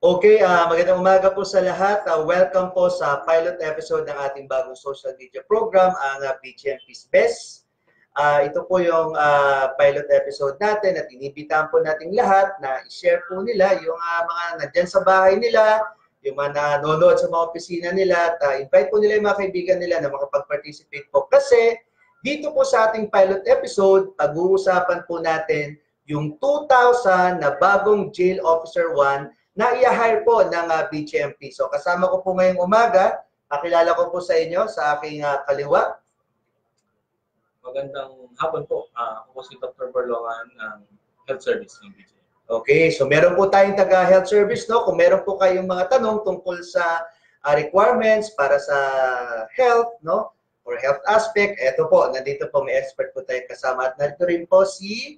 Okay, magandang umaga po sa lahat. Welcome po sa pilot episode ng ating bagong social media program, ang BGMP's Best. Ito po yung pilot episode natin at inibitahan po nating lahat na i-share po nila yung mga nandyan sa bahay nila, yung mga nanonood sa mga opisina nila, at invite po nila yung mga kaibigan nila na makapag-participate po. Kasi dito po sa ating pilot episode, pag-uusapan po natin yung 2,000 na bagong Jail Officer 1 na i-hire po ng BGMP. So kasama ko po ngayong umaga, pakilala ko po sa inyo sa aking kaliwa. Magandang hapon po. Ako po si Dr. Borlongan ng Health Service ng BGMP. Okay, so meron po tayong taga-health service, no? Kung meron po kayong mga tanong tungkol sa requirements para sa health, no? Or health aspect, eto po, nandito po may expert po tayong kasama. At narito rin po si...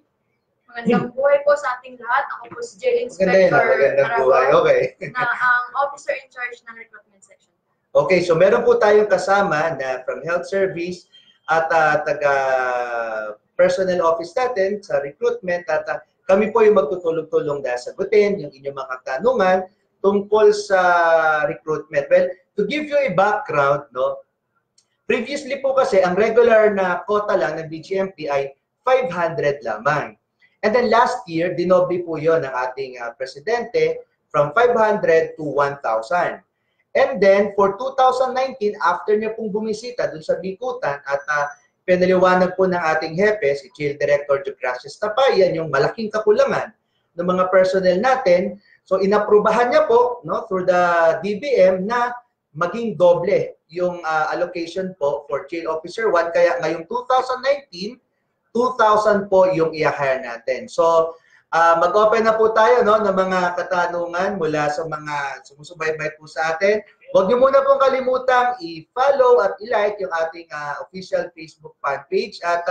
Magandang buhay po sa ating lahat. Ako po si Jail Inspector Magandang buhay, okay. Na ang officer in charge ng recruitment section. Okay, so meron po tayong kasama na from health service at taga personnel office natin sa recruitment at kami po yung magtutulong-tulong na sagutin yung inyong mga katanungan tungkol sa recruitment. Well, to give you a background, no, previously po kasi ang regular na quota lang ng BGMP ay 500 lamang. And then last year, dinoble po yun ng ating presidente from 500 to 1,000. And then for 2019, after niya pong bumisita dun sa Bikutan at pinaliwanag po ng ating hepe, si Jail Director Gracias Tapayan, yung malaking kakulangan ng mga personnel natin. So inaprubahan niya po, no, through the DBM na maging doble yung allocation po for Jail Officer 1. Kaya ngayong 2019, 2,000 po yung i-hire natin. So, mag-open na po tayo, no, ng mga katanungan mula sa mga sumusubaybay po sa atin. Huwag niyo muna pong kalimutang i-follow at i-like yung ating official Facebook fan page. At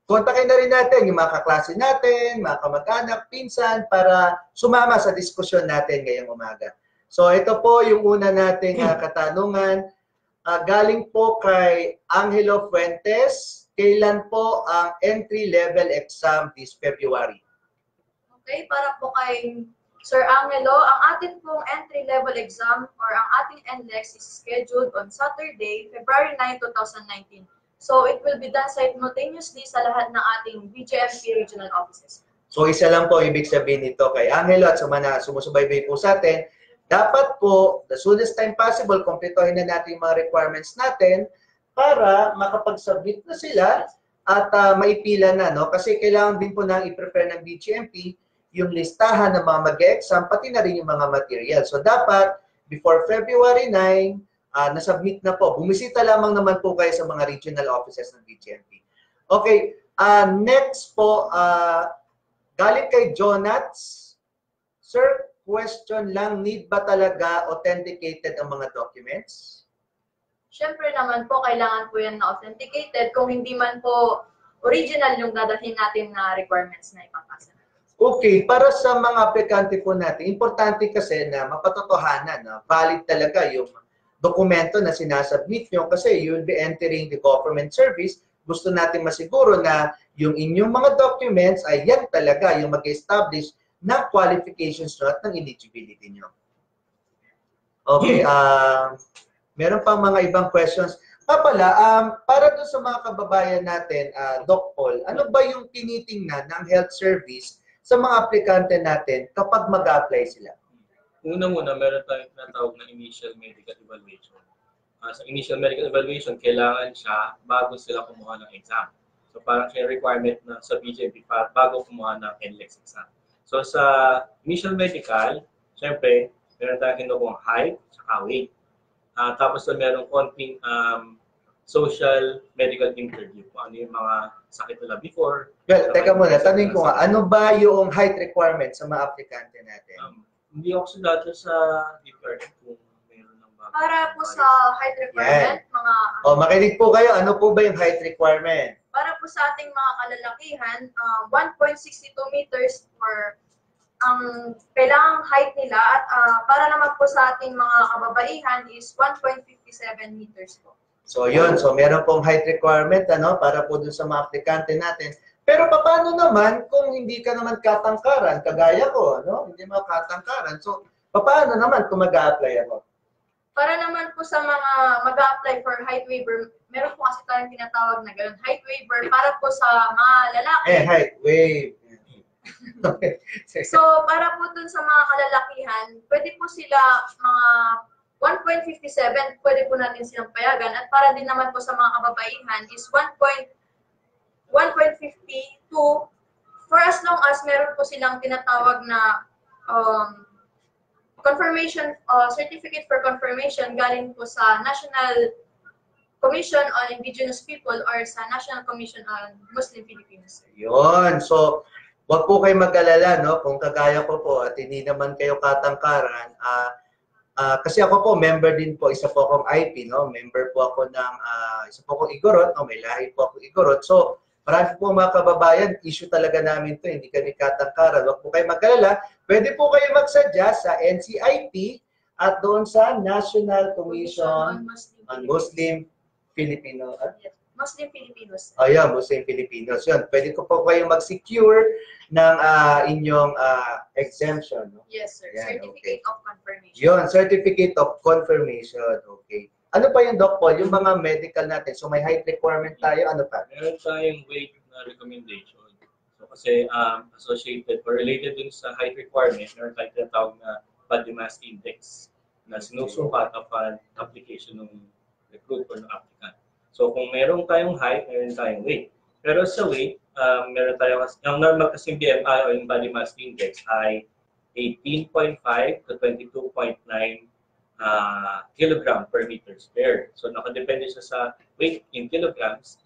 kontakin na rin natin yung mga kaklase natin, mga kamag-anak, pinsan, para sumama sa diskusyon natin ngayong umaga. So, ito po yung una nating katanungan. Galing po kay Angelo Fuentes. Kailan po ang entry-level exam this February? Okay, para po kay Sir Angelo, ang atin pong entry-level exam or ang ating NLEX is scheduled on Saturday, February 9, 2019. So, it will be done simultaneously sa lahat ng ating BGMP regional offices. So, isa lang po ibig sabihin nito kay Angelo at sa mga sumusubaybay po sa atin, dapat po, the soonest time possible, kumpletuhin na natin yung mga requirements natin para makapag-submit na sila at maipila na, no? Kasi kailangan din po nang i-prepare ng BGMP yung listahan ng mga mag-exam, pati na rin yung mga material. So dapat, before February 9, nasubmit na po. Bumisita lamang naman po kayo sa mga regional offices ng BGMP. Okay, next po, galing kay Jonats. Sir, question lang, need ba talaga authenticated ang mga documents? Siyempre naman po, kailangan po yan na authenticated kung hindi man po original yung dadalhin natin na requirements na ipapasa. Okay, para sa mga aplikante po natin, importante kasi na mapatotohanan na valid talaga yung dokumento na sinasubmit nyo kasi you will be entering the government service. Gusto natin masiguro na yung inyong mga documents ay yan talaga yung mag-establish ng qualifications nyo at ng eligibility nyo. Okay, meron pang mga ibang questions. Pala, para doon sa mga kababayan natin, Doc Paul, ano ba yung tinitingnan ng health service sa mga aplikante natin kapag mag-apply sila? Una-muna, meron tayong tinatawag na initial medical evaluation. Sa initial medical evaluation, kailangan siya bago sila kumuha ng exam. So parang siya requirement na sa BGMP bago kumuha ng NLEX exam. So sa initial medical, syempre, meron tayong kinukuha height at weight. Tapos na meron konting social medical interview. Kung ano yung mga sakit nila before. Well, teka muna, tanong ko nga, ano ba yung height requirement sa mga aplikante natin? Hindi ako sigurado sa DPR kung meron ng bago. Para po sa height requirement, makinig po kayo, ano po ba yung height requirement? Para po sa ating mga kalalakihan, 1.62 meters for ang kailangang height nila at para naman po sa ating mga kababaihan is 1.57 meters po. So yun, so meron pong height requirement para po dun sa mga aplikante natin. Pero paano naman kung hindi ka naman katangkaran, kagaya ko, no? Hindi mo katangkaran. So Paano naman kung mag-a-apply ako? Para naman po sa mga mag-a-apply for height waiver, meron po kasi tayong tinatawag na ganun, height waiver para po sa mga lalaki. Height wave. Okay. So, para po dun sa mga kalalakihan, pwede po sila mga 1.57, pwede po natin silang payagan. At para din naman po sa mga kababaihan is 1.52 for as long as meron po silang tinatawag na confirmation, certificate for confirmation galing po sa National Commission on Indigenous People or sa National Commission on Muslim Filipinos. Yun. So, wag po kayo mag-alala, no? Kung kagaya ko po at hindi naman kayo katangkaran, kasi ako po, member din po, isa po akong IP, no? Member po ako ng, isa po akong Igorot, no? May lahi po ako Igorot. So, marami po mga kababayan, issue talaga namin to, hindi kami katangkaran. Wag po kayo mag-alala. Pwede po kayo mag-suggest sa NCIP at doon sa National Commission on Muslim Filipino. Muslim Filipinos. Ayan, Muslim Filipinos. Yun, pwede ko po kayo mag-secure ng inyong exemption. No? Yes, sir. Yan, Certificate of confirmation. Yun, Certificate of Confirmation. Okay. Ano pa yung Doc Paul? Yung mga medical natin. So may height requirement tayo. Ano pa? Meron tayong weight na recommendation. So kasi associated or related dun sa height requirement, meron tayong tinatawag na body mass index na sinusukat upon application ng recruit or ng applicant. So kung meron tayong height, meron tayong weight. Pero sa weight, meron tayong, yung normal kasing BMI o yung body mass index ay 18.5 to 22.9 kilogram per meter square. So nakadepende siya sa weight in kilograms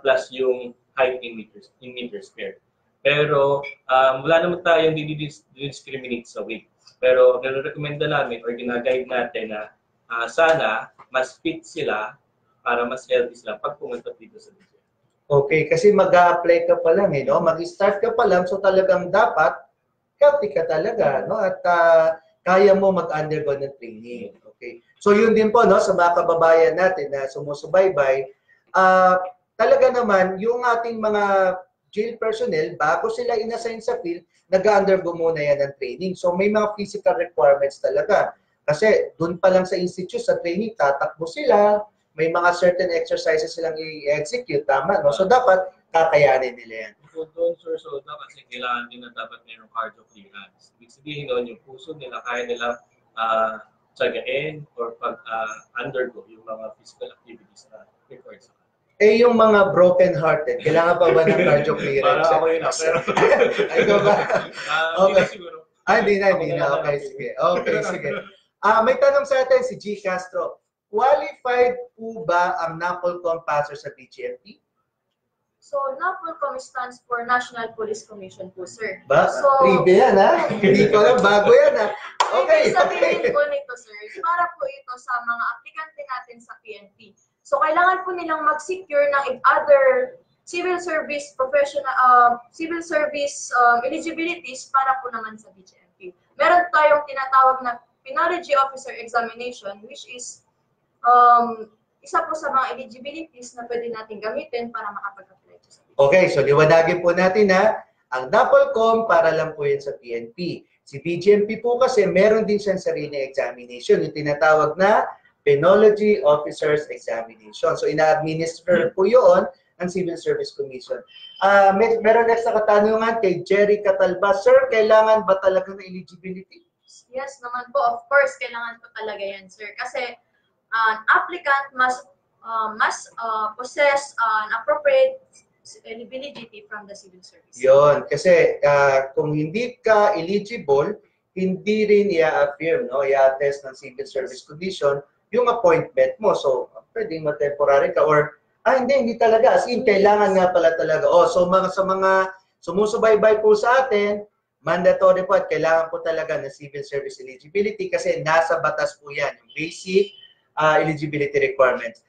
plus yung height in meters square. Pero wala naman tayong discriminate sa weight. Pero nire-recommenda namin or ginaguide natin na sana mas fit sila para mas healthy sila pag pumunta dito sa BGM. Okay, kasi mag-a-apply ka pa lang, no? Mag-start ka pa lang, so talagang dapat healthy ka talaga, no? At kaya mo mag-undergo ng training. Okay. So yun din po, no, sa mga kababayan natin na sumusubaybay, talaga naman yung ating mga jail personnel, bago sila inassign sa field, nag-undergo muna yan ng training. So may mga physical requirements talaga. Kasi doon pa lang sa institute, sa training, tatakbo sila, may mga certain exercises silang i-execute, tama, no? So dapat kakayanin nila yan. Doon, Sir Soda, kasi kailangan din na dapat mayroong cardio clearance. Ibig sabihin noon, yung puso nila, kaya nila tsagain or pag-undergo yung mga physical activities na required sa kanila. Eh, yung mga broken-hearted, kailangan pa ba ng cardio clearance? Para ako yun, pero... Ay, ikaw ba? Okay. Siguro. Hindi na. Okay, sige. Okay, sige. May tanong sa atin si G. Castro. Qualified po ba ang NAPOLCOM passer sa BGMP? So, NAPOLCOM stands for National Police Commission po, sir. Ba? So, Trivia yan, ha? Hindi ko alam, bago yan, ha? Okay, ibig sabihin po nito, sir, para po ito sa mga aplikante natin sa PNP. So, kailangan po nilang mag-secure ng other civil service professional, civil service eligibilities para po naman sa BGMP. Meron tayong tinatawag na Penology Officer Examination, which is isa po sa mga eligibilities na pwede natin gamitin para makapag-apply sa BGMP. Okay, so liwanagin po natin na ang NAPOLCOM para lang po yun sa PNP. Si BGMP po kasi meron din siyang sarili examination, yung tinatawag na Penology Officers Examination. So ina-administer po yun ng Civil Service Commission. Meron next na katanungan kay Jerry Catalba. Sir, kailangan ba talaga ng eligibility? Yes naman po, of course, kailangan po talaga yan, sir. Kasi an applicant must possess an appropriate eligibility from the civil service. Yon, kasi kung hindi ka eligible, hindi rin i-affirm, no? I-attest ng Civil Service Commission yung appointment mo. So, pwedeng ma-temporary ka or hindi talaga. As in, kailangan nga pala talaga. So sa mga sumusubaybay po sa atin, mandatory po at kailangan po talaga ng Civil Service Eligibility kasi nasa batas po yan, yung basic eligibility requirements.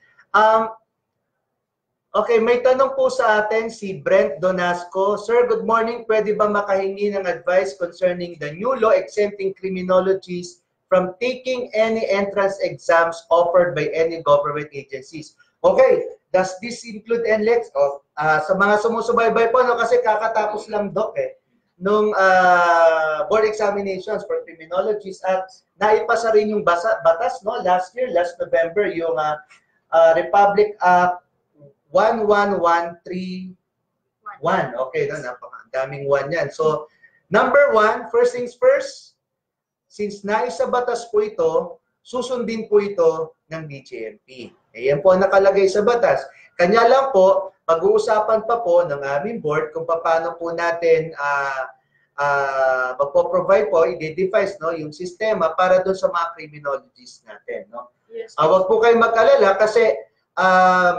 Okay, may tanong po sa atin si Brent Donasco. Sir, good morning. Pwede ba makahingi ng advice concerning the new law exempting criminologists from taking any entrance exams offered by any government agencies? Okay, does this include NLEX? Sa mga sumusubaybay po, no, kasi kakatapos lang, Doc, nung board examinations for criminologists at naipasa rin yung batas no last November yung Republic Act 11131. Okay, no, napakadaming one yan. So, number one, first things first, since naisa batas po ito, susundin po ito ng BJMP. Ayan po ang nakalagay sa batas. Kanya lang po, pag-uusapan pa po ng aming board kung paano po natin magpo-provide po, i-devise no, yung sistema para doon sa mga criminologists natin. No? Yes. Huwag po kayo mag-alala kasi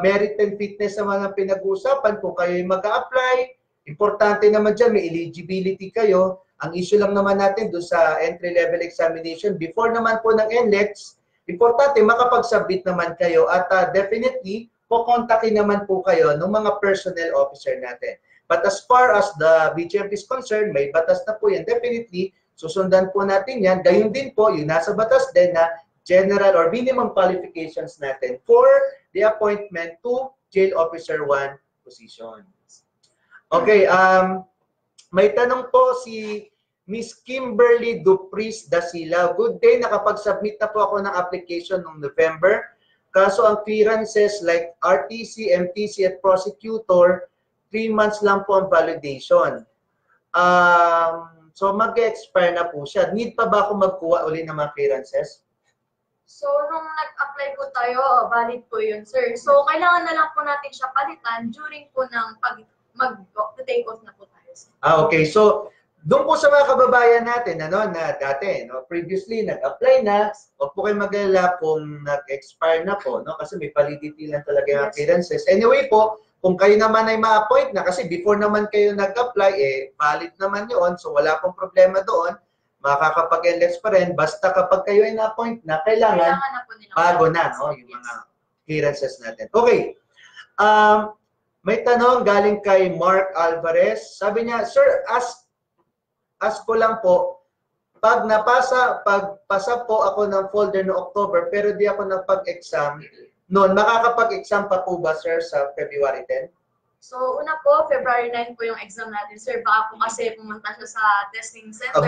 merit and fitness naman ang pinag-uusapan. Kung kayo mag-a-apply, importante naman dyan, may eligibility kayo. Ang issue lang naman natin doon sa entry-level examination, before naman po ng NLEX, importante makapag-submit naman kayo at definitely, kukontakin naman po kayo ng mga personnel officer natin. But as far as the BJMP is concerned, may batas na po yan. Definitely, susundan po natin yan. Gayun din po, yung nasa batas din na general or minimum qualifications natin for the appointment to Jail Officer 1 position. Okay, may tanong po si Miss Kimberly Dupris Dasila. Good day, nakapag-submit na po ako ng application noong November. Kaso ang clearances like RTC, MTC at prosecutor, 3 months lang po ang validation. So mag-expire na po siya. Need pa ba ako magkuha uli ng mga clearances? So, nung nag-apply po tayo, valid po yun, sir. So, kailangan na lang po natin siya palitan during po ng mag-take off na po tayo, sir. Okay. So, doon po sa mga kababayan natin ano, na dati, no, previously nag-apply na, huwag po kayo mag-alala kung nag-expire na po, no, kasi may validity lang talaga yung clearances. Anyway po, kung kayo naman ay ma-appoint na, kasi before naman kayo nag-apply, valid naman yun, so wala pong problema doon, makakapag-NLEX pa rin, basta kapag kayo ay na-appoint na, kailangan na po nila bago na, no, yung mga clearances natin. Okay. May tanong galing kay Mark Alvarez. Sabi niya, Sir, ask ko lang po, pagpasa po ako ng folder no October, pero di ako napag-exam, noon, makakapag-exam pa po ba, sir, sa February 10? So, una po, February 9 po yung exam natin, sir. Baka po kasi pumunta siya sa testing center.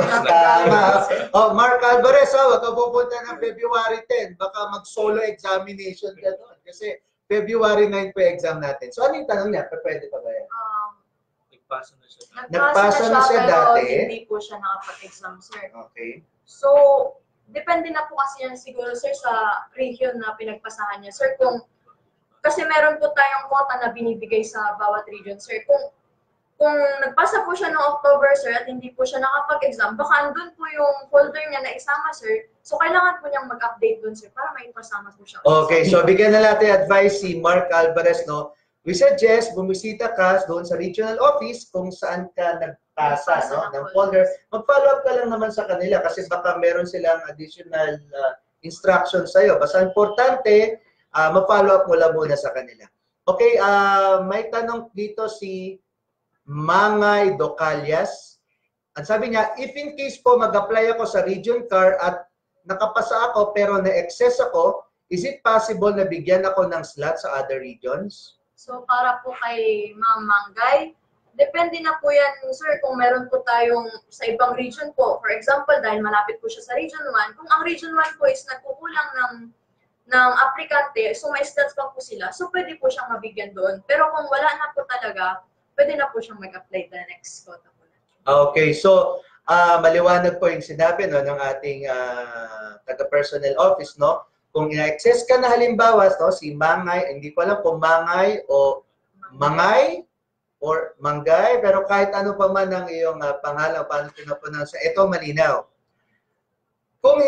Mark Alvarez, wag ka pupunta ng February 10. Baka mag-solo examination ka doon. Kasi February 9 po yung exam natin. So, ano yung tanong niya? Pwede pa ba yan? Nagpasa na siya. Nagpasa na siya pero dati? hindi po siya nakapag-exam, sir. Okay. So, depende na po kasi yan siguro, sir, sa region na pinagpasahan niya. Sir, kasi meron po tayong quota na binibigay sa bawat region, sir. Kung nagpasa po siya noong October, sir, at hindi po siya nakapag-exam, baka andun po yung folder niya na isama, sir. So, kailangan po niyang mag-update dun, sir, para may ipasama po siya. Okay, so bigyan na natin advice si Mark Alvarez, no? We suggest bumisita ka doon sa regional office kung saan ka nagpasa, no, ng folder. Mag-follow up ka lang naman sa kanila kasi baka meron silang additional instructions sa'yo. Basta importante, mag-follow up mo lang muna sa kanila. Okay, may tanong dito si Mangay Docalias. Ang sabi niya, if in case po mag-apply ako sa region car at nakapasa ako pero na-excess ako, is it possible na bigyan ako ng slot sa other regions? So, para po kay Ma'am Mangay, depende na po yan, sir, kung meron po tayong sa ibang region po. For example, dahil malapit po siya sa Region 1, kung ang Region 1 po is nagkukulang ng aplikante, so may slots pa po sila, so pwede po siyang mabigyan doon. Pero kung wala na po talaga, pwede na po siyang mag-apply the next quota po. Okay, so maliwanag po yung sinabi no, ng ating taga-personnel office, no? Kung ina-access ka na halimbawa, no, si Mangay, hindi ko alam kung Mangay o Mangay or Manggay, pero kahit ano pa man ang iyong pangalan, paano pinapronounce, ito malinaw. Kung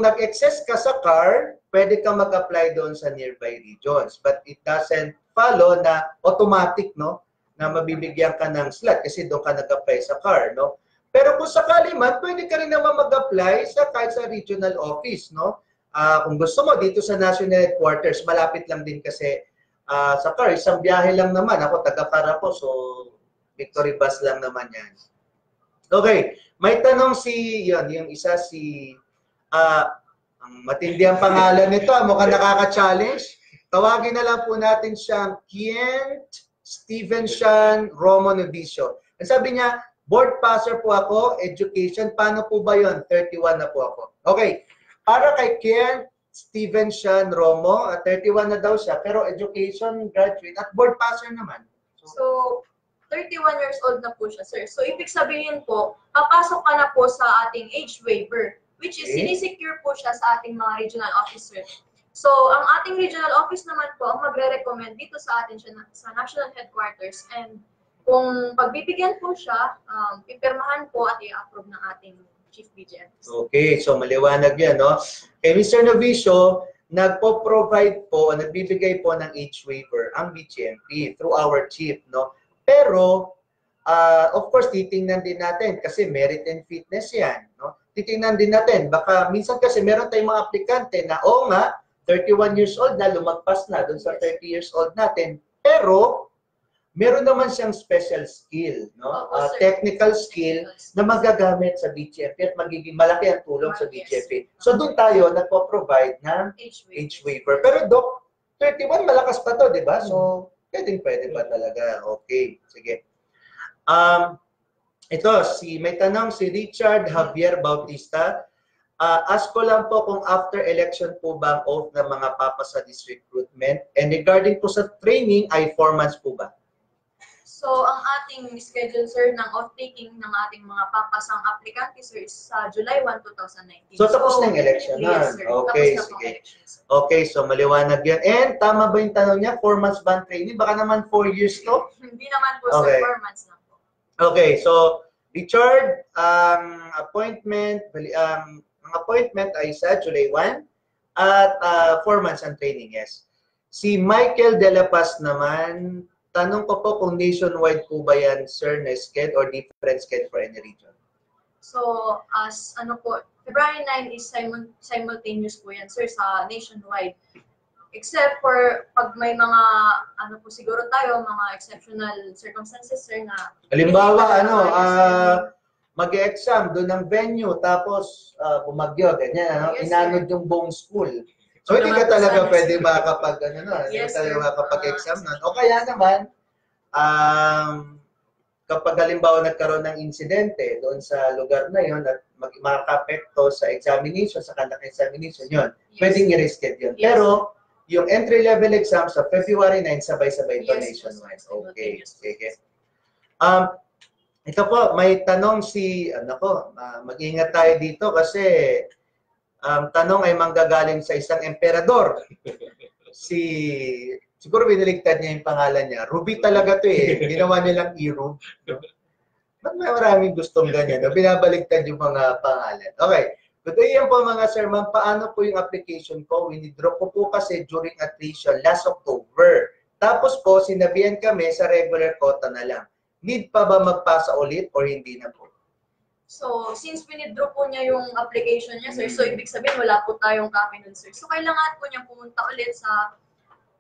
nag-access ka sa car, pwede ka mag-apply doon sa nearby regions. But it doesn't follow na automatic, no, na mabibigyan ka ng slot kasi doon ka nag-apply sa car, no? Pero kung sakali man, pwede ka rin naman mag-apply kahit sa regional office, no? Kung gusto mo, dito sa National Headquarters, malapit lang din kasi sa car. Isang biyahe lang naman. Ako, taga-car ako, so Victory Bus lang naman yan. Okay, may tanong yung isa ang matindi ang pangalan nito, mukhang nakaka-challenge. Tawagin na lang po natin siyang Kent Steven Sean Romo Novicio. Ang sabi niya, Board passer po ako, education. Paano po ba yun? 31 na po ako. Okay. Para kay Ken Steven Sean Romo, 31 na daw siya, pero education graduate at board passer naman. So, 31 years old na po siya, sir. So, ibig sabihin po, papasok ka na po sa ating age waiver, which is sinisecure po siya sa ating mga regional officer. So, ang ating regional office naman po, ang magre-recommend dito sa atin siya sa national headquarters. And kung pagbibigyan po siya, ipirmahan po at i-approve ng ating Chief BGM. Okay, so maliwanag yan, no? Kay Mr. Novicio, nagpo-provide po, nagbibigay po ng age waiver ang BGMP through our chief, no? Pero, of course, titingnan din natin kasi merit and fitness yan, no? Titingnan din natin, baka minsan kasi meron tayong mga aplikante na, oo nga, 31 years old na, lumagpas na doon sa 30 years old natin, pero meron naman siyang special skill, no? Technical skill na magagamit sa BGMP at magiging malaki ang tulong sa BGMP. So doon tayo nagpo-provide ng age waiver. Pero Doc, 31 malakas pa to, di ba? So pwede pa talaga. Okay, sige. Ito, may tanong si Richard Javier Bautista. Ask ko lang po kung after election po ba ang oath ng mga papa sa district recruitment? And regarding po sa training, ay 4 months po ba? So, ang ating schedule, sir, ng off-taking ng ating mga papasang aplikante, sir, is sa July 1, 2019. So, tapos na yung election na? Yes, sir. Okay, tapos na sige. election, Okay, so maliwanag yan. And tama ba yung tanong niya? 4 months ba ang training? Baka naman 4 years to? Hindi naman po, Okay. sir. 4 months lang po. Okay, so Richard, appointment ay sa July 1 at 4 months ang training, yes. Si Michael De La Paz naman, tanong ko po kung nationwide po ba yan, sir, na sked or different sked for any region? So, as ano po, February 9 is simultaneous po yan, sir, sa nationwide. Except for pag may mga, ano po siguro tayo, mga exceptional circumstances, sir, na... Halimbawa, mag-exam doon ng venue, tapos bumagyo, ganyan, ano? Yes, Inanod yung buong school. So, hindi ka talaga pwede makakapag, hindi Yes, ka talaga sir. makakapag-exam nun. O kaya naman, kapag halimbawa nagkaroon ng insidente doon sa lugar na yon at makaka-apekto sa examination, sa conduct examination, yun, pwedeng i-reschedule yun. Yes. Pero, yung entry-level exam sa February 9, sabay-sabay ito nationwide. Okay, sige. Ito po, may tanong si, mag-ingat tayo dito kasi tanong ay manggagaling sa isang emperador. Siguro biniligtad niya yung pangalan niya. Ruby talaga to eh. Ginawa nilang E-Rub. Ba't may maraming gustong ganyan? No? Binabaligtad yung mga pangalan. Okay. Good day yan po mga sir, ma'am. Paano po yung application ko? Winidraw ko po kasi during attrition last October. Tapos po, sinabihan kami sa regular quota na lang. Need pa ba magpasa ulit or hindi na po? So, since winidraw po niya yung application niya, sir, so ibig sabihin wala po tayong copy nun, sir. So, kailangan po niya pumunta ulit sa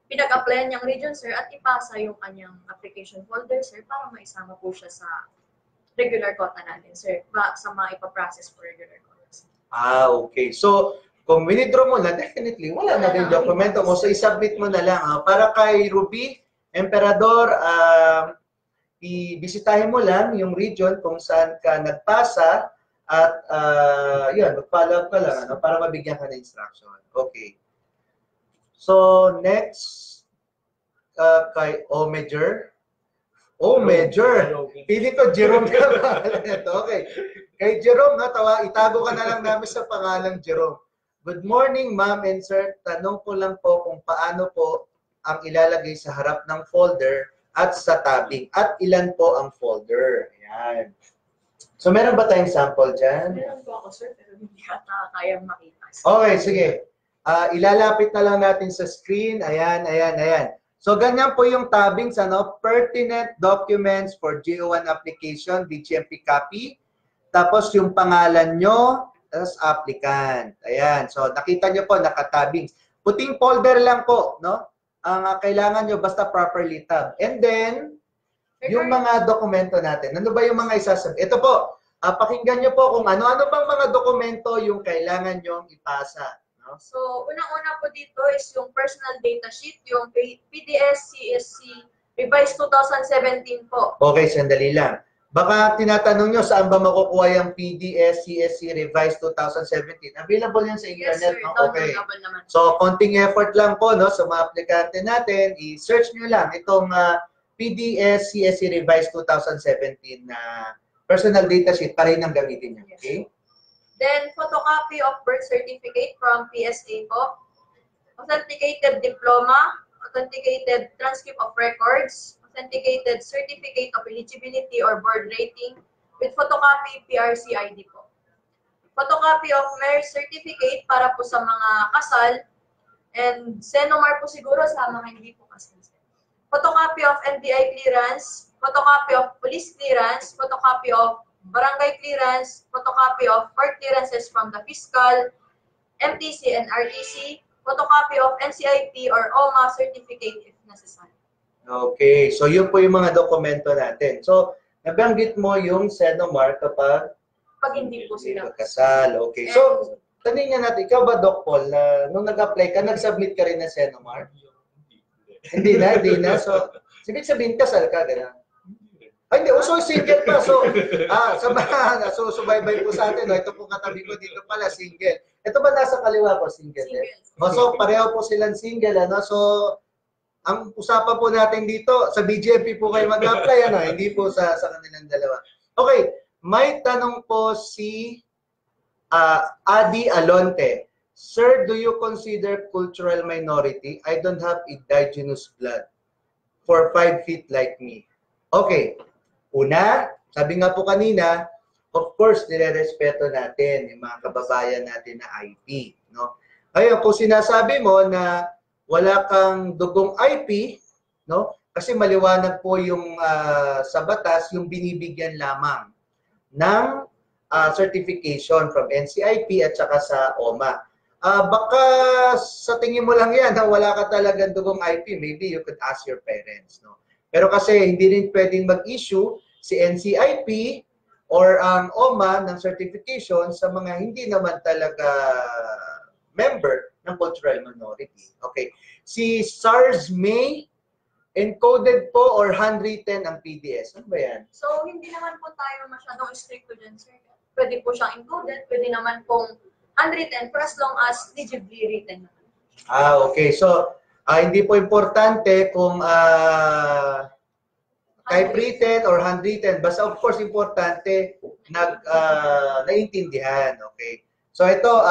pinag-applyan niyang region, sir, at ipasa yung kanyang application folder, sir, para maisama po siya sa regular quota natin, sir, sa mga ipaprocess for regular quota. Okay. So, kung winidraw mo na, definitely, wala na din dokumento mo. So, isubmit mo na lang. Para kay Ruby, Emperador, ibisitahin mo lang yung region kung saan ka nagpasa at yun, mag-follow up ka lang para mabigyan ka ng instruction. Okay. So, next, kay Omeger. Pili ko Jerome ka. Okay. Kay Jerome, itago ka na lang namin sa pangalang Jerome. Good morning, ma'am and sir. Tanong ko lang po kung paano po ang ilalagay sa harap ng folder at sa tabing. At ilan po ang folder. Ayan. So, meron ba tayong sample dyan? Meron po ako, sir, pero hindi ata kayang makita. Okay, sige. Ilalapit na lang natin sa screen. Ayan. So, ganyan po yung tabings, pertinent documents for GO1 application, BGMP copy. Tapos yung pangalan nyo, tapos applicant. Ayan. So, nakita nyo po, nakatabings. Puting folder lang po, no? Ang kailangan nyo basta properly tab. And then, yung mga dokumento natin. Ano ba yung mga isasabi? Ito po, pakinggan nyo po kung ano-ano bang mga dokumento yung kailangan nyo ipasa. No? So, unang-una po dito is yung personal data sheet, yung PDS CSC Revised 2017 po. Okay, sandali lang. Baka tinatanong nyo saan ba makukuha yung PDS CSC Revised 2017. Available yan sa Yes, internet. sir. No? Okay. Downloadable naman. So, konting effort lang po no, sa mga aplikante natin. I-search nyo lang itong PDS CSC Revised 2017 na personal data sheet para rin ang gamitin nyo. Okay? Then, photocopy of birth certificate from PSA po. Authenticated diploma, authenticated transcript of records, authenticated certificate of eligibility or board rating with photocopy PRC ID po. Photocopy of marriage certificate para po sa mga kasal and Senomar po siguro sa mga hindi po kasal. Photocopy of NBI clearance, photocopy of police clearance, photocopy of barangay clearance, photocopy of court clearances from the fiscal, MTC and RTC, photocopy of NCIP or OMA certificate if necessary. Okay. So, yun po yung mga dokumento natin. So, nabanggit mo yung Senomar kapag Pag hindi po sila. kasal. Okay. So, tanongin natin, ikaw ba, Doc Paul, nung nag-apply ka, nag-submit ka rin ng Senomar? Hindi na. So, sabihin kasal ka, gano'n. Ay, hindi. So, single pa. So, sa mga susubaybay po sa atin, no? Ito po katabi ko dito pala, single. Ito ba nasa kaliwa ko, single? So, pareho po silang single, ano? So, ang usapan po natin dito, sa BGMP po kayo mag-apply, ano? Hindi po sa kanilang dalawa. Okay, may tanong po si Adi Alonte. Sir, do you consider cultural minority? I don't have indigenous blood for 5 feet like me. Okay. Una, sabi nga po kanina, of course, nire-respeto natin yung mga kababayan natin na IP. No? Ngayon, kung sinasabi mo na wala kang dugong IP, no? Kasi maliwanag po yung sa batas, yung binibigyan lamang ng certification from NCIP at saka sa OMA. Baka sa tingin mo lang yan na wala ka talagang dugong IP, maybe you could ask your parents. No? Pero kasi hindi rin pwedeng mag-issue si NCIP or ang OMA ng certification sa mga hindi naman talaga member ng cultural minority. Okay. Si SARS May, encoded po or handwritten ang PDS? Ano ba yan? So, hindi naman po tayo masyadong stricto dyan, sir. Pwede po siyang encoded, pwede naman pong handwritten for as long as legibly written. Okay. So, hindi po importante kung typewritten or handwritten. Basta of course, importante naiintindihan. Okay. So, ito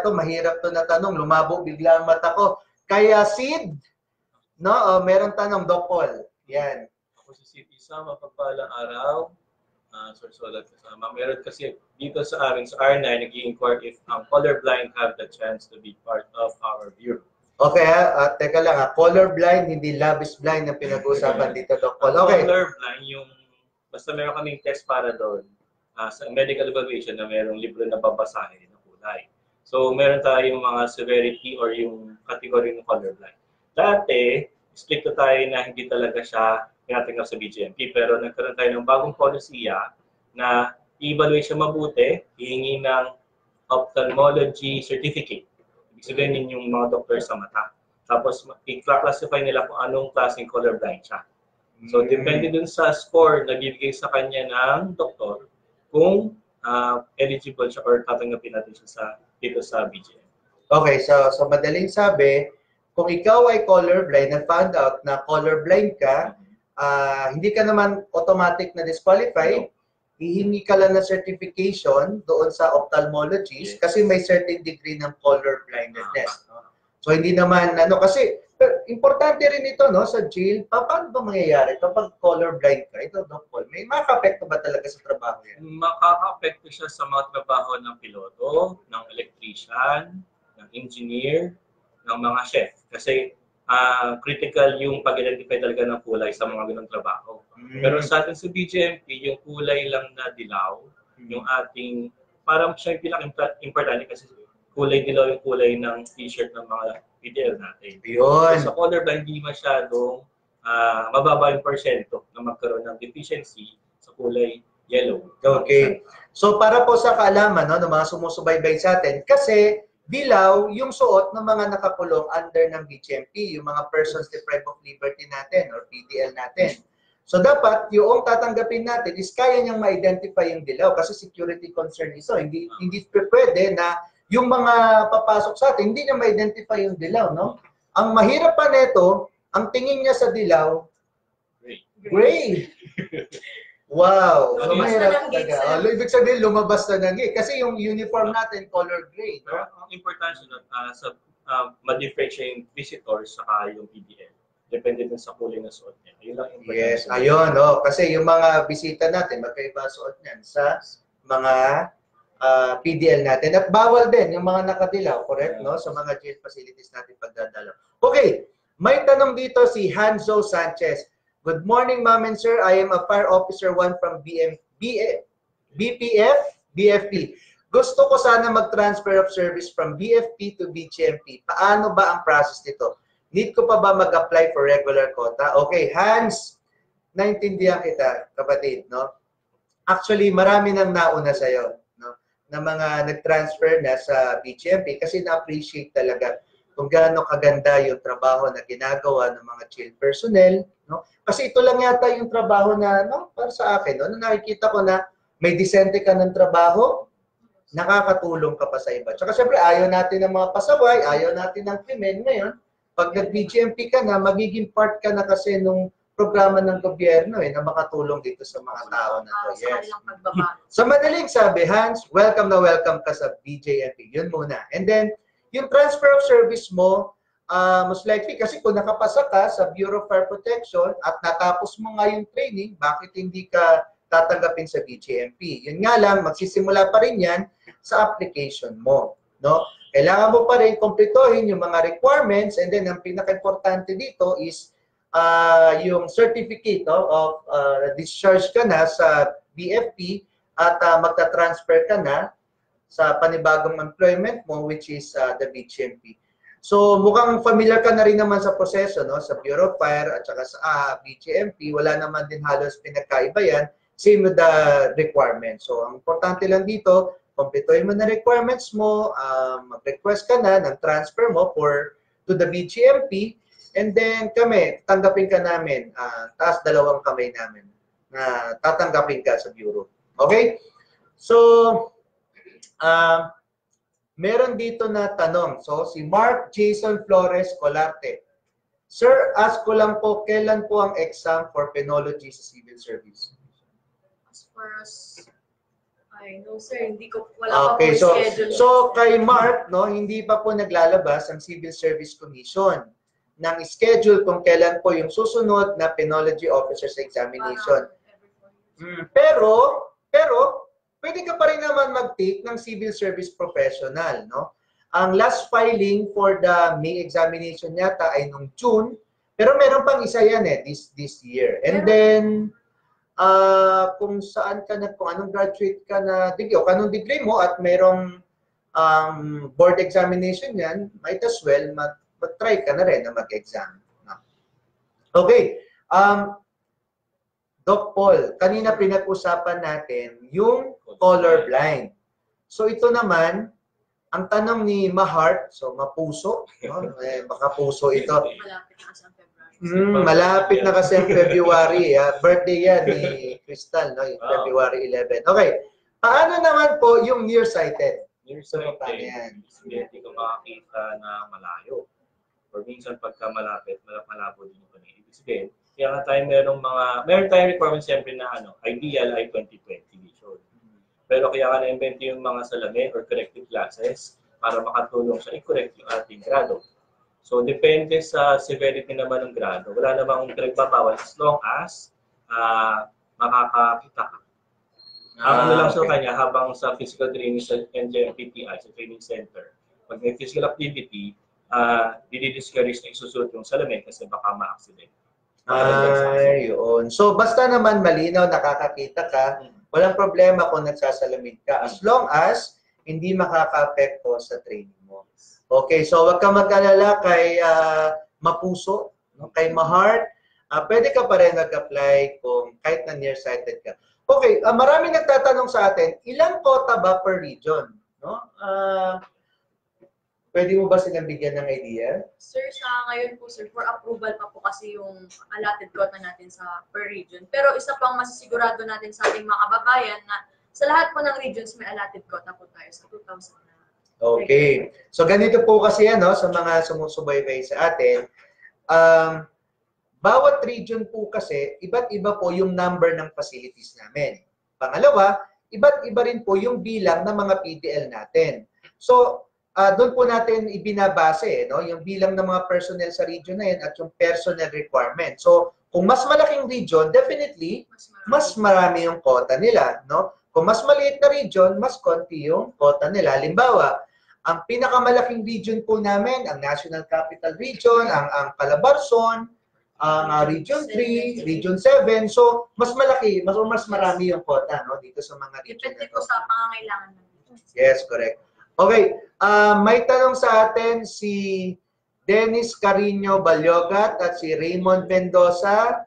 mahirap to na tanong. Lumabo bigla ang mata ko. Kaya Sid, no? Meron tanong, Doc Paul. Yan. Ako si Sid Isa, mapagpalang araw. Sulat kasama. Meron kasi dito sa amin, sa R9, nag-i-inquire if colorblind have the chance to be part of our bureau. Okay, teka lang colorblind, hindi labis blind ang pinag-uusapan dito, Doc Paul. Okay. Colorblind, basta meron kaming test para doon sa medical evaluation na merong libro na babasahin na kulay. So, meron tayong mga severity or yung category ng colorblind. Dati, stricto tayo na hindi talaga siya tinatanggap sa BGMP, pero nagkaroon tayo ng bagong polisiya na i-evaluate siya mabuti, hihingi ng ophthalmology certificate. Ibig sabihin yun yung mga doctor sa mata. Tapos, i-classify nila kung anong klaseng colorblind siya. So, depende dun sa score na bibigay sa kanya ng doktor kung eligible siya or tatanggapin natin siya dito sa BGM. Okay, so madaling sabi, kung ikaw ay colorblind, na-found out na colorblind ka, hindi ka naman automatic na disqualified, hihingi ka lang ng certification doon sa ophthalmologist kasi may certain degree ng color blindness. No? So hindi naman, kasi importante rin ito no, sa jail, paano ba mangyayari kapag color blind ka? Ito, Doc Paul, may makaka-apekto ba talaga sa trabaho yan? Makaka-apekto siya sa mga trabaho ng piloto, ng electrician, ng engineer, ng mga chef. Kasi critical yung pag-identify talaga ng kulay sa mga ganong trabaho. Pero sa atin sa BGMP, yung kulay lang na dilaw, yung ating, parang siya yung pinaka-importante kasi kulay dilaw yung kulay ng t-shirt ng mga PDL natin. Yun. So, sa colorblind, hindi masyadong mababa yung porsyento na magkaroon ng deficiency sa kulay yellow. Okay. So para po sa kaalaman no, ng mga sumusubaybay sa atin, kasi dilaw yung suot ng mga nakakulong under ng BGMP, yung mga persons deprived of liberty natin or PDL natin. So dapat yung tatanggapin natin is kaya niyang ma-identify yung dilaw kasi security concern ito. Hindi pwede na yung mga papasok sa atin, hindi niya ma-identify yung dilaw, no? Ang mahirap pa nito, ang tingin niya sa dilaw, gray. Wow. So, Lumabas mahirap na ng gate, talaga. sir. Ibig sabihin, lumabas na ng gate. Kasi yung uniform natin, color gray. Pero No? ang importante nun, ma-differentiate yung visitors sa yung PDL. Depende din sa kulay na suot niya. Yun lang importante. Yes, ayun. Oh. Kasi yung mga bisita natin, magkaiba suot niyan sa mga PDL natin. At bawal din yung mga nakadilaw, correct? No? Sa mga jail facilities natin pagdadalaw. Okay, may tanong dito si Hanzo Sanchez. Good morning, Ma'am and Sir. I am a Fire Officer 1 from BFP. Gusto ko sana mag-transfer of service from BFP to BGMP. Paano ba ang process nito? Need ko pa ba mag-apply for regular quota? Okay, Hans, naintindihan kita, kapatid, no? Actually, marami nang nauna sa'yo, no? Na mga nag-transfer na sa BGMP kasi na-appreciate talaga kung gaano kaganda yung trabaho na ginagawa ng mga jail personnel, no? Kasi ito lang yata yung trabaho na, no, para sa akin, no, nakikita ko na may disente ka ng trabaho, nakakatulong ka pa sa iba. Tsaka syempre, ayaw natin ng mga pasaway, ayaw natin ng krimen. Ngayon, pag nag-BGMP ka na, magiging part ka na kasi nung programa ng gobyerno na makatulong dito sa mga tao na to. Yes. So madaling sabi, Hans, welcome na welcome ka sa BJMP. Yun muna. And then, yung transfer of service mo, most likely, kasi kung nakapasa ka sa Bureau of Fire Protection at natapos mo nga yung training, bakit hindi ka tatanggapin sa BGMP? Yun nga lang, magsisimula pa rin yan sa application mo. No? Kailangan mo pa rin kumpletohin yung mga requirements and then ang pinaka-importante dito is yung certificate of discharge ka na sa BFP at magta-transfer ka na sa panibagong employment mo which is the BGMP. So mukhang familiar ka na rin naman sa proseso, no? Sa Bureau of Fire at saka sa BGMP, wala naman din halos pinagkaiba yan, same with the requirements. So ang importante lang dito, kumpletuhin mo na requirements mo, mag-request ka na ng transfer mo to the BGMP, and then kami, tanggapin ka namin, taas dalawang kamay namin na tatanggapin ka sa Bureau. Okay? So, meron dito na tanong. So, si Mark Jason Flores Colarte. Sir, ask ko lang po, kailan po ang exam for penology sa civil service? As far as, no sir, hindi ko, wala okay, pa po schedule. So, kay Mark, no, hindi pa po naglalabas ang Civil Service Commission ng schedule kung kailan po yung susunod na penology officers examination. Pero, pwede ka pa rin naman mag-take ng civil service professional, no? Ang last filing for the May examination yata ay nung June, pero meron pang isa yan this year. And then, kung saan ka na, kung anong graduate ka na degree, o anong degree mo at merong board examination yan, might as well mag-try ka na rin na mag-exam. No? Okay. Doc Paul, kanina pinag-usapan natin yung colorblind. So ito naman, ang tanong ni Mahart, so mapuso, no? Baka puso ito. Malapit na kasi ang February. Malapit na kasi ang February. Birthday yan ni Crystal, no? Yung February 11. Okay. Paano naman po yung nearsighted? Nearsighted, hindi ko makakita na malayo. Or minsan pagka malapit, malabo din yung paningin. Ibig sabihin, kaya nga tayo meron tayong requirements siyempre na ideal ay 20/20 vision. Pero kaya nga na-invent yung mga salamin or corrective glasses para makatulong sa i-correct yung ating grado. So, depende sa severity naman ng grado. Wala namang pinagbabawal as long as makakakita ka. Ano lang sa kanya, habang sa physical training sa NJMPTI, sa training center, pag may physical activity, didi-discourage na isusuot yung salamin kasi baka ma-accident. Yun. So, basta naman malinaw, nakakakita ka, walang problema kung nagsasalamin ka as long as hindi makaka-apekto sa training mo. Okay, so wag ka mag-alala kay Mapuso, no? Kay Mahart, pwede ka pa rin nag-apply kung kahit na nearsighted ka. Okay, maraming nagtatanong sa atin, ilang quota ba per region? No? Pwede mo ba silang bigyan ng idea? Sir, sa ngayon po, sir, for approval pa po kasi yung allotted quota natin sa per region. Pero isa pang masisigurado natin sa ating mga kababayan na sa lahat po ng regions may allotted quota po tayo sa 2,000 na. Okay. So ganito po kasi ano, sa mga sumusubaybay sa atin, bawat region po kasi, iba't iba po yung number ng facilities namin. Pangalawa, iba't iba rin po yung bilang ng mga PDL natin. So, doon po natin ibinabase, no? Yung bilang ng mga personnel sa region na yan at yung personnel requirement. So, kung mas malaking region, definitely, mas marami yung quota nila, no? Kung mas maliit na region, mas konti yung quota nila. Halimbawa, ang pinakamalaking region po namin, ang National Capital Region, ang Calabarzon, ang Region 3, Region 7. So, mas malaki, mas marami yung quota, no? Dito sa mga region na Depende to. po sa pangangailangan natin. Yes, correct. Okay, may tanong sa atin si Dennis Carino Balyogat at si Raymond Mendoza.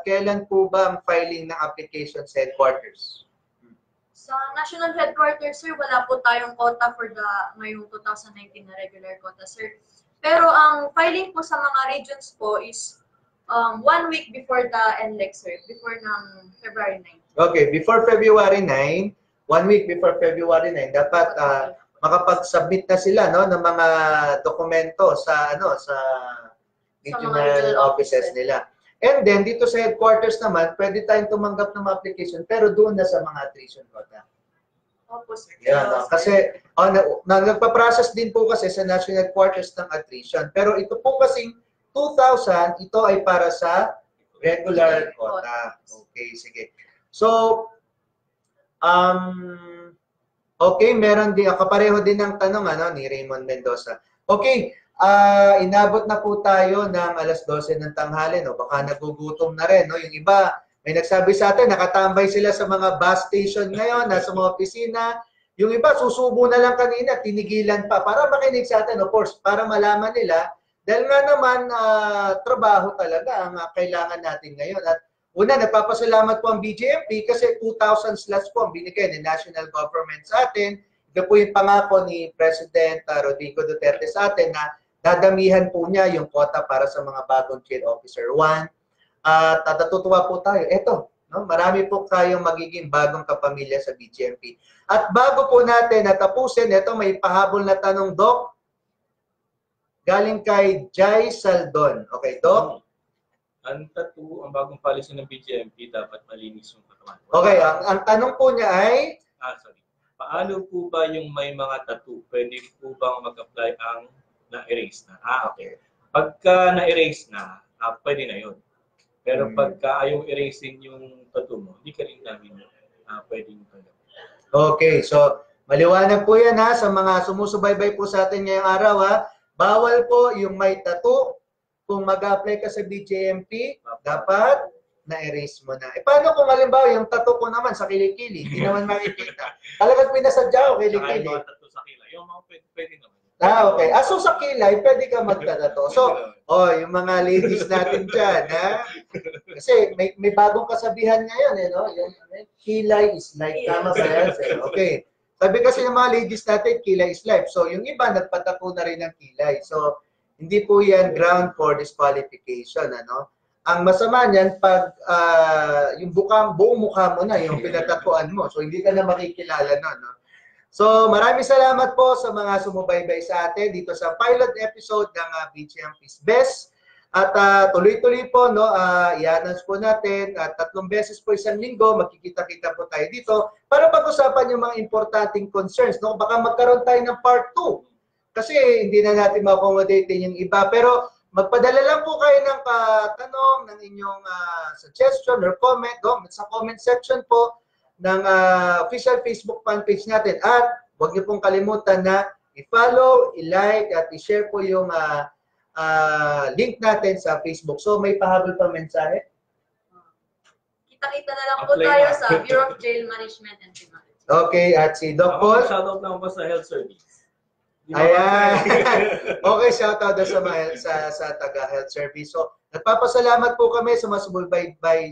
Kailan po ba ang filing ng application sa headquarters? Sa national headquarters, sir, wala po tayong quota for the ngayong 2019 na regular quota, sir. Pero ang filing po sa mga regions po is 1 week before the NLEX, sir, before ng February 9. Okay, before February 9, 1 week before February 9, dapat makapag-submit na sila, no, ng mga dokumento sa regional offices nila. And then dito sa headquarters naman, pwede tayong tumanggap ng mga application pero doon na sa mga attrition quota. Opo, sir. Yeah, no? Kasi nagpa-process din po kasi sa national headquarters ng attrition. Pero ito po kasing 2,000, ito ay para sa regular quota. Okay, sige. So, okay, meron din, kapareho din ng tanong ni Raymond Mendoza. Okay, inabot na po tayo ng alas 12 ng tanghali, no? Baka nagugutom na rin, no? Yung iba, may nagsabi sa atin, nakatambay sila sa mga bus station ngayon, nasa mga opisina. Yung iba, susubo na lang kanina, tinigilan pa para makinig sa atin, of course, para malaman nila. Dahil nga naman, trabaho talaga ang kailangan natin ngayon. At una, nagpapasalamat po ang BJMP kasi 2,000 slots po ang binigay ng national government sa atin. Ito po yung pangako ni President Rodrigo Duterte sa atin na dadamihan po niya yung quota para sa mga bagong Field Officer 1. At natutuwa po tayo. Ito, no? Marami po tayong magiging bagong kapamilya sa BJMP. At bago po natin natapusin, ito may pahabol na tanong, Doc. Galing kay Jai Saldon. Okay, Doc? Ang tattoo, ang bagong policy ng BJMP, dapat malinis yung katawan. Okay, ang tanong po niya ay? Sorry. Paano po ba yung may mga tattoo? Pwede po bang mag-apply ang na-erase na? Okay. Pagka na-erase na, pwede na yun. Pero pagka ayaw erasing yung tattoo mo, hindi ka rin namin pwede yung tanggap. Okay, so maliwanag po yan sa mga sumusubaybay po sa atin ngayong araw Bawal po yung may tattoo. Kung mag-apply ka sa BJMP, dapat na-erase mo na. Paano kung halimbawa yung tattoo ko naman sa kilikili, hindi naman makikita. Talagang pinasadya ko kilikili. Yung mga tattoo sa kilay, yung mga pwede naman. Okay. So sa kilay, pwede ka magtatato. So, yung mga ladies natin dyan, Kasi may bagong kasabihan ngayon, no? Yung kilay is life. Tama ba yan? Okay. Sabi kasi ng mga ladies natin, kilay is life. So, yung iba, nagpatato na rin ng kilay. So, hindi po yan ground for disqualification, ano? Ang masama niyan pag yung buong mukha mo na yung pinatatuan mo. So hindi ka na makikilala noon, no? So maraming salamat po sa mga sumubaybay sa atin dito sa pilot episode ng BJMP's Best. At tuloy-tuloy po, no, i-announce po natin at 3 beses po isang linggo magkikita-kita po tayo dito para pag-usapan yung mga importanteng concerns, no? Baka magkaroon tayo ng part 2. Kasi hindi na natin ma-accommodate yung iba. Pero magpadala lang po kayo ng tanong, ng inyong suggestion or comment sa comment section po ng official Facebook fan page natin. At huwag niyo pong kalimutan na i-follow, i-like, at i-share po yung link natin sa Facebook. So may pahabol pa mensahe? Kita-kita na lang po tayo sa Bureau of Jail Management and Criminology. Okay, at si Doc Paul? Shoutout lang po sa health service. Ayan. Okay, shoutout sa taga-health service. So, nagpapasalamat po kami sa mga sumubaybay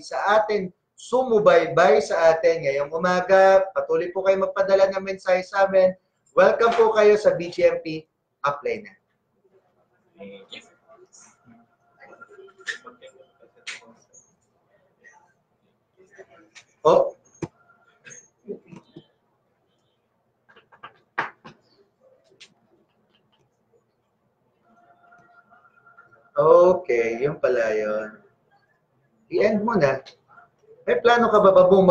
sa atin ngayong umaga. Patuloy po kayo magpadala ng mensahe sa amin. Welcome po kayo sa BJMP apply na. Oh. Okay, yun pala yun. I-end mo na. May plano ka ba ba buong